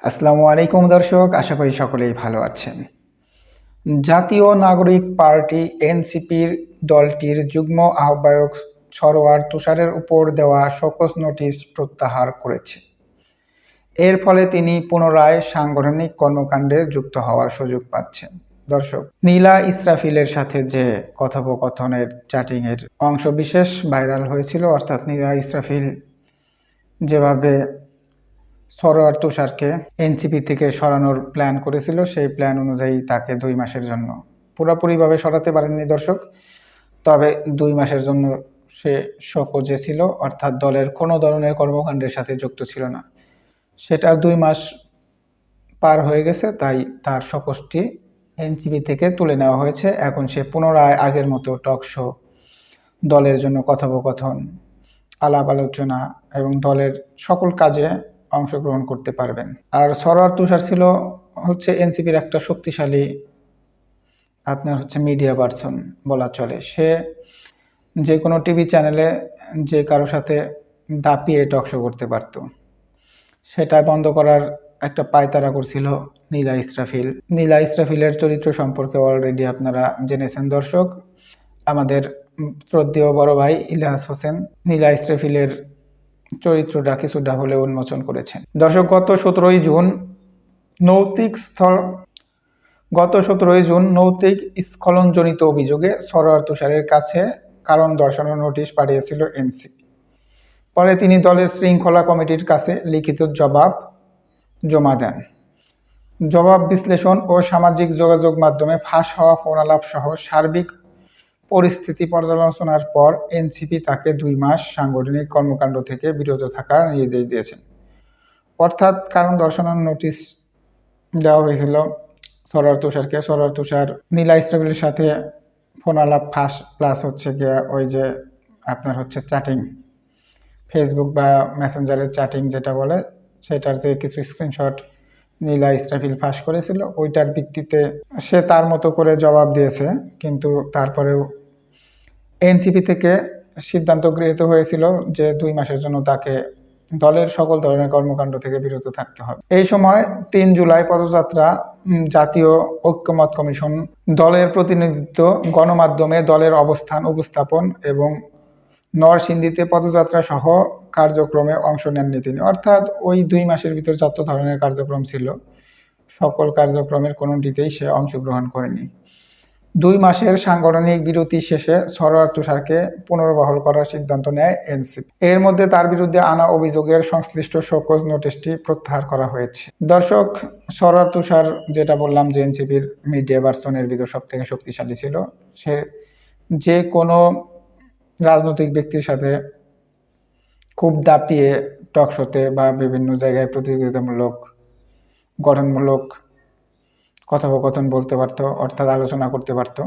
আসসালামু আলাইকুম দর্শক, আশা করি সকলেই ভালো আছেন। জাতীয় নাগরিক পার্টি এনসিপির দলটির যুগ্ম আহ্বায়ক সরোয়ার তুষারের উপর দেওয়া শোকজ নোটিশ প্রত্যাহার করেছে। এর ফলে তিনি পুনরায় সাংগঠনিক কর্মকাণ্ডে যুক্ত হওয়ার সুযোগ পাচ্ছেন। দর্শক, নীলা ইসরাফিলের সাথে যে কথোপকথনের চ্যাটিংয়ের অংশবিশেষ ভাইরাল হয়েছিল, অর্থাৎ নীলা ইসরাফিল যেভাবে সরোয়ার তুষারকে এনসিপি থেকে সরানোর প্ল্যান করেছিল, সেই প্ল্যান অনুযায়ী তাকে 2 মাসের জন্য পুরোপুরিভাবে সরাতে পারেননি দর্শক, তবে 2 মাসের জন্য সে শোকজে ছিল, অর্থাৎ দলের কোনো ধরনের কর্মকাণ্ডের সাথে যুক্ত ছিল না। সেটার 2 মাস পার হয়ে গেছে, তাই তার শোকজটি এনসিপি থেকে তুলে নেওয়া হয়েছে। এখন সে পুনরায় আগের মতো টক শো, দলের জন্য কথোপকথন, আলাপ আলোচনা এবং দলের সকল কাজে অংশগ্রহণ করতে পারবেন। আর সরোয়ার তুষার ছিল এনসিপির একটা শক্তিশালী মিডিয়া পার্সন বলা চলে। সে যে কোনো টিভি চ্যানেলে যে কারো সাথে দাপিয়ে টকশো করতে পারত, সেটা বন্ধ করার একটা পায়তারা করছিল নীলা ইসরাফিল। নীলা ইসরাফিলের চরিত্র সম্পর্কে অলরেডি আপনারা জেনেছেন দর্শক। আমাদের শ্রদ্ধেয় বড় ভাই ইলিয়াস হোসেন নীলা ইসরাফিলের চরিত্রটা কিছুটা হলে উন্মোচন করেছেন। দর্শক, গত 17ই জুন নৈতিক স্খলনজনিত অভিযোগে সরোয়ার তুষারের কাছে কারণ দর্শানোর নোটিশ পাঠিয়েছিল এনসিপি। পরে তিনি দলের শৃঙ্খলা কমিটির কাছে লিখিত জবাব জমা দেন। জবাব বিশ্লেষণ ও সামাজিক যোগাযোগ মাধ্যমে ফাঁস হওয়া ফোনালাপ সহ সার্বিক পরিস্থিতি পর্যালোচনার পর এনসিপি তাকে 2 মাস সাংগঠনিক কর্মকাণ্ড থেকে বিরত থাকার নির্দেশ দিয়েছেন। অর্থাৎ কারণ দর্শানোর নোটিশ দেওয়া হয়েছিল সরোয়ার তুষারকে। সরোয়ার তুষার নীলা ইসরাফিলের সাথে ফোনালাপ ফাঁস, প্লাস ওই যে চ্যাটিং, ফেসবুক বা মেসেঞ্জারের চ্যাটিং যেটা বলে, সেটার যে কিছু স্ক্রিনশট নীলা ইসরাফিল ফাঁস করেছিল, ওইটার ভিত্তিতে সে তার মতো করে জবাব দিয়েছে। কিন্তু তারপরেও এনসিপি থেকে সিদ্ধান্ত গৃহীত হয়েছিল যে 2 মাসের জন্য তাকে দলের সকল ধরনের কর্মকাণ্ড থেকে বিরত থাকতে হবে। এই সময় 3 জুলাই পদযাত্রা, জাতীয় ঐক্যমত কমিশন, দলের প্রতিনিধিত্ব, গণমাধ্যমে দলের অবস্থান উপস্থাপন এবং নরসিংদীতে পদযাত্রা সহ কার্যক্রমে অংশ নেননি তিনি। অর্থাৎ ওই 2 মাসের ভিতর যত ধরনের কার্যক্রম ছিল, সকল কার্যক্রমের কোনোটিতেই সে অংশগ্রহণ করেনি। 2 মাসের সাংগঠনিক বিরতি শেষে সরোয়ার তুষারকে পুনর্বহাল করার সিদ্ধান্ত নেয় এনসিপি। এর মধ্যে তার বিরুদ্ধে আনা অভিযোগের সংশ্লিষ্ট শোকজ নোটিশটি প্রত্যাহার করা হয়েছে। দর্শক, সরোয়ার তুষার যেটা বললাম যে এনসিপির মিডিয়া পার্সনের ভিতর সব থেকে শক্তিশালী ছিল। সে যে কোনো রাজনৈতিক ব্যক্তির সাথে খুব দাপিয়ে টকশোতে বা বিভিন্ন জায়গায় প্রতিযোগিতামূলক, গঠনমূলক কথোপকথন বলতে পারতো, অর্থাৎ আলোচনা করতে পারতো।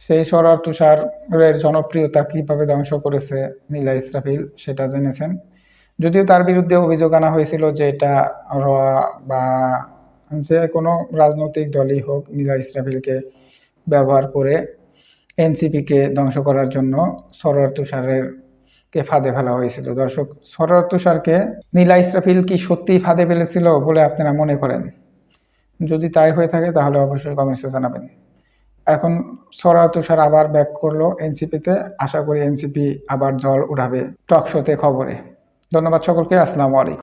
সেই সরোয়ার তুষারের জনপ্রিয়তা কিভাবে ধ্বংস করেছে নীলা ইসরাফিল, সেটা জেনেছেন। যদিও তার বিরুদ্ধে অভিযোগ আনা হয়েছিল যে এটা বা যে কোনো রাজনৈতিক দলই হোক, নীলা ইসরাফিলকে ব্যবহার করে এনসিপিকে ধ্বংস করার জন্য সরোয়ার তুষারকে ফাঁদে ফেলা হয়েছিল। দর্শক, সরোয়ার তুষারকে নীলা ইসরাফিল কি সত্যিই ফাঁদে ফেলেছিল বলে আপনারা মনে করেন? যদি তাই হয়ে থাকে তাহলে অবশ্যই কমেন্টসে জানাবেন। এখন সরোয়ার তুষার আবার ব্যাক করলো এনসিপিতে। আশা করি এনসিপি আবার জল উঠাবে টকশোতে খবরে। ধন্যবাদ সকলকে। আসসালামু আলাইকুম।